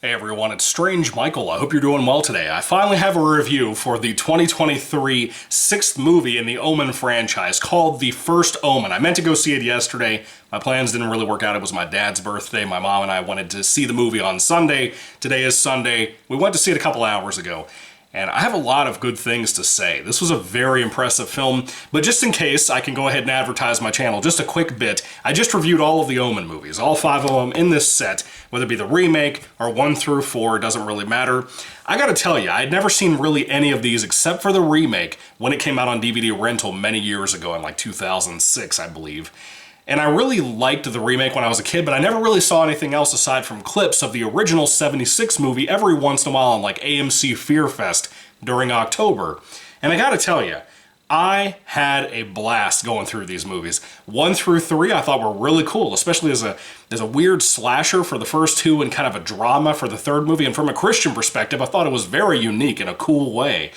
Hey everyone, it's Strange Michael. I hope you're doing well today. I finally have a review for the 2023 sixth movie in the Omen franchise called The First Omen. I meant to go see it yesterday. My plans didn't really work out. It was my dad's birthday. My mom and I wanted to see the movie on Sunday. Today is Sunday. We went to see it a couple hours ago. And I have a lot of good things to say. This was a very impressive film, but just in case, I can go ahead and advertise my channel just a quick bit. I just reviewed all of the Omen movies, all 5 of them in this set, whether it be the remake or 1 through 4, it doesn't really matter. I gotta tell you, I had never seen really any of these except for the remake when it came out on DVD rental many years ago in like 2006, I believe. And I really liked the remake when I was a kid, but I never really saw anything else aside from clips of the original '76 movie every once in a while on like AMC Fear Fest during October. And I gotta tell you, I had a blast going through these movies. 1 through 3 I thought were really cool, especially as a weird slasher for the first 2 and kind of a drama for the 3rd movie. And from a Christian perspective, I thought it was very unique in a cool way.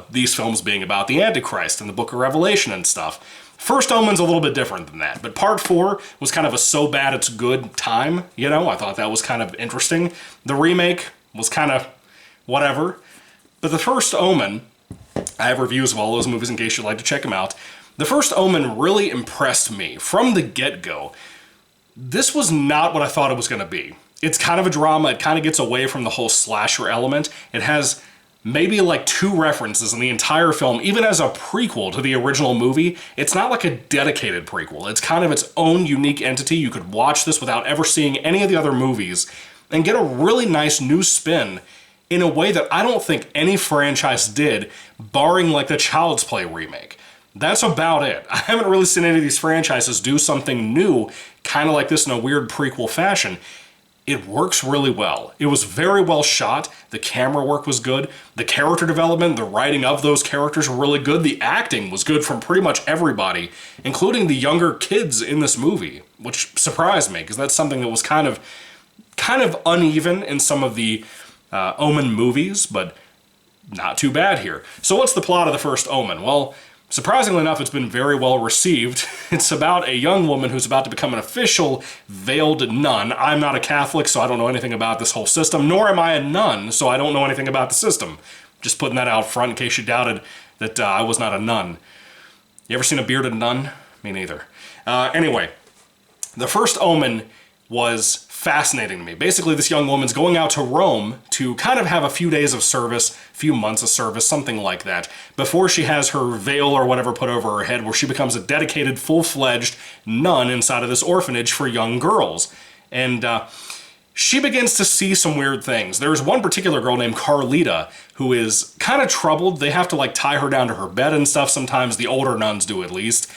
These films being about the Antichrist and the Book of Revelation and stuff. First Omen's a little bit different than that, but part 4 was kind of a so bad it's good time, you know? I thought that was kind of interesting. The remake was kind of whatever. But the First Omen, I have reviews of all those movies in case you'd like to check them out. The First Omen really impressed me from the get-go. This was not what I thought it was going to be. It's kind of a drama. It kind of gets away from the whole slasher element. It has maybe like 2 references in the entire film, even as a prequel to the original movie. It's not like a dedicated prequel. It's kind of its own unique entity. You could watch this without ever seeing any of the other movies and get a really nice new spin in a way that I don't think any franchise did, barring like the Child's Play remake. That's about it. I haven't really seen any of these franchises do something new, kind of like this in a weird prequel fashion. It works really well. It was very well shot. The camera work was good. The character development, the writing of those characters were really good. The acting was good from pretty much everybody, including the younger kids in this movie, which surprised me because that's something that was kind of uneven in some of the Omen movies, but not too bad here. So what's the plot of the First Omen? Well, surprisingly enough, it's been very well received. It's about a young woman who's about to become an official veiled nun. I'm not a Catholic, so I don't know anything about this whole system, nor am I a nun, so I don't know anything about the system. Just putting that out front in case you doubted that I was not a nun. You ever seen a bearded nun? Me neither. Anyway, the First Omen was fascinating to me. Basically, this young woman's going out to Rome to kind of have a few days of service, few months of service, something like that, before she has her veil or whatever put over her head, where she becomes a dedicated, full-fledged nun inside of this orphanage for young girls. And she begins to see some weird things. There's one particular girl named Carlita who is kind of troubled. They have to like tie her down to her bed and stuff sometimes. The older nuns do at least.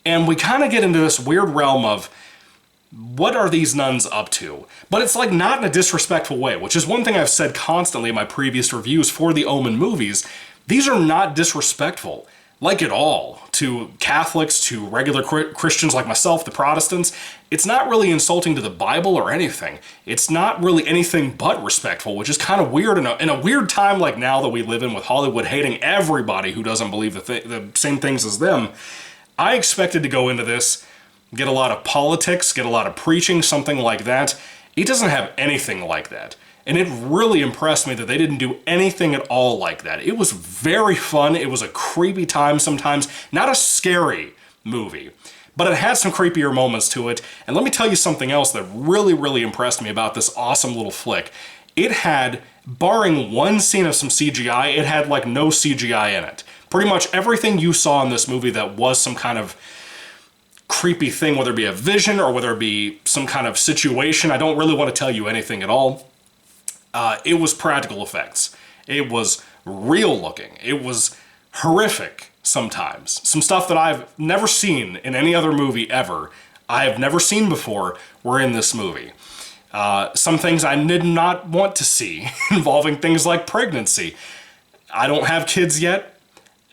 And we kind of get into this weird realm of what are these nuns up to? But it's like not in a disrespectful way, which is one thing I've said constantly in my previous reviews for the Omen movies. These are not disrespectful, like at all, to Catholics, to regular Christians like myself, the Protestants. It's not really insulting to the Bible or anything. It's not really anything but respectful, which is kind of weird in a weird time like now that we live in with Hollywood hating everybody who doesn't believe the same things as them. I expected to go into this, get a lot of politics, get a lot of preaching, something like that. It doesn't have anything like that. And it really impressed me that they didn't do anything at all like that. It was very fun. It was a creepy time sometimes. Not a scary movie, but it had some creepier moments to it. And let me tell you something else that really, really impressed me about this awesome little flick. It had, barring one scene of some CGI, it had like no CGI in it. Pretty much everything you saw in this movie that was some kind of creepy thing, whether it be a vision or whether it be some kind of situation, I don't really want to tell you anything at all. It was practical effects. It was real looking. It was horrific sometimes. Some stuff that I've never seen in any other movie ever, I have never seen before, were in this movie. Some things I did not want to see, involving things like pregnancy. I don't have kids yet,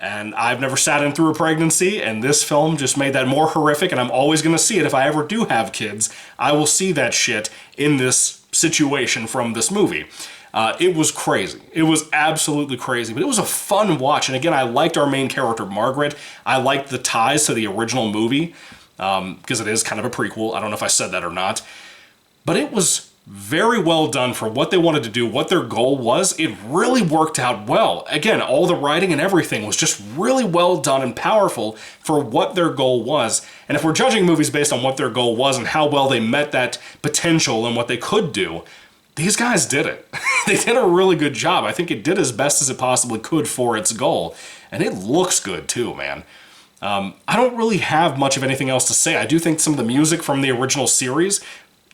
and I've never sat in through a pregnancy, and this film just made that more horrific, and I'm always going to see it. If I ever do have kids, I will see that shit in this situation from this movie. It was crazy. It was absolutely crazy, but it was a fun watch, and again, I liked our main character, Margaret. I liked the ties to the original movie, because it is kind of a prequel. I don't know if I said that or not, but it was very well done for what they wanted to do, what their goal was. It really worked out well. Again, all the writing and everything was just really well done and powerful for what their goal was. And if we're judging movies based on what their goal was and how well they met that potential and what they could do, these guys did it. They did a really good job. I think it did as best as it possibly could for its goal. And it looks good too, man. I don't really have much of anything else to say. I do think some of the music from the original series,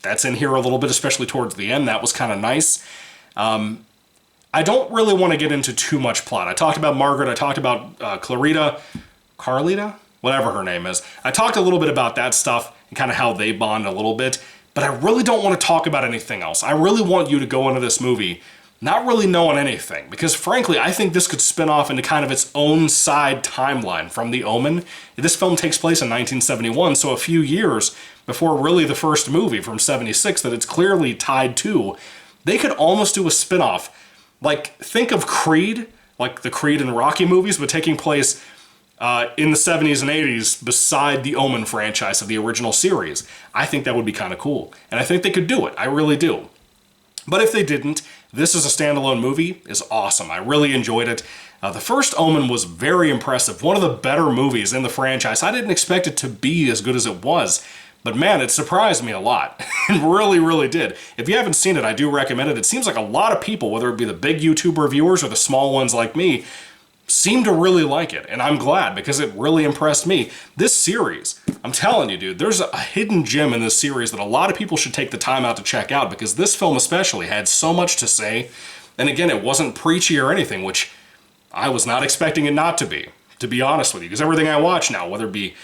that's in here a little bit, especially towards the end. That was kind of nice. I don't really want to get into too much plot. I talked about Margaret. I talked about Carlita? Whatever her name is. I talked a little bit about that stuff and kind of how they bond a little bit. But I really don't want to talk about anything else. I really want you to go into this movie not really knowing anything, because frankly, I think this could spin off into kind of its own side timeline from The Omen. This film takes place in 1971, so a few years before really the first movie from 76 that it's clearly tied to. They could almost do a spin-off. Like, think of Creed, like the Creed and Rocky movies, but taking place in the 70s and 80s beside the Omen franchise of the original series. I think that would be kind of cool, and I think they could do it. I really do. But if they didn't, this as a standalone movie is awesome. I really enjoyed it. The first Omen was very impressive. One of the better movies in the franchise. I didn't expect it to be as good as it was, but man, it surprised me a lot. It really, really did. If you haven't seen it, I do recommend it. It seems like a lot of people, whether it be the big YouTube reviewers or the small ones like me, seem to really like it, and I'm glad because it really impressed me. This series, I'm telling you, dude, there's a hidden gem in this series that a lot of people should take the time out to check out, because this film especially had so much to say, and again, it wasn't preachy or anything, which I was not expecting it not to be honest with you, because everything I watch now, whether it be,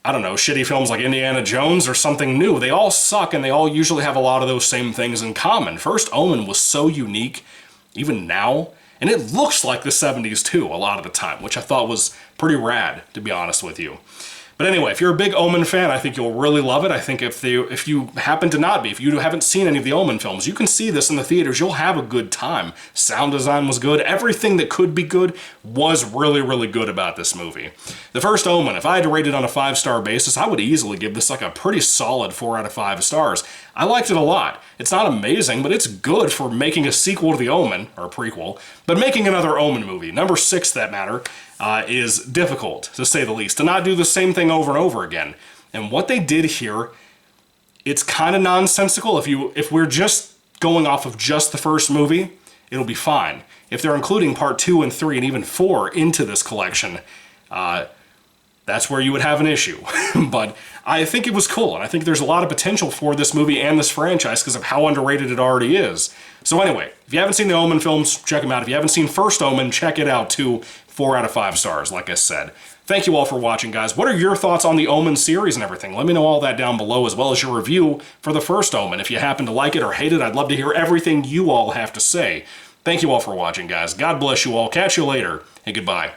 I don't know, shitty films like Indiana Jones or something new, they all suck, and they all usually have a lot of those same things in common. First Omen was so unique, even now, and it looks like the 70s too, a lot of the time, which I thought was pretty rad, to be honest with you. But anyway, if you're a big Omen fan, I think you'll really love it. I think if you happen to not be, if you haven't seen any of the Omen films, you can see this in the theaters. You'll have a good time. Sound design was good. Everything that could be good was really, really good about this movie. The first Omen, if I had to rate it on a 5-star basis, I would easily give this like a pretty solid 4 out of 5 stars. I liked it a lot. It's not amazing, but it's good for making a sequel to The Omen, or a prequel, but making another Omen movie, number 6 that matter, is difficult, to say the least, to not do the same thing over and over again. And what they did here, it's kind of nonsensical. If we're just going off of just the first movie, it'll be fine. If they're including part 2 and 3 and even 4 into this collection, that's where you would have an issue. But I think it was cool, and I think there's a lot of potential for this movie and this franchise because of how underrated it already is. So anyway, if you haven't seen the Omen films, check them out. If you haven't seen First Omen, check it out too. 4 out of 5 stars, like I said. Thank you all for watching, guys. What are your thoughts on the Omen series and everything? Let me know all that down below, as well as your review for the first Omen. If you happen to like it or hate it, I'd love to hear everything you all have to say. Thank you all for watching, guys. God bless you all. Catch you later, and goodbye.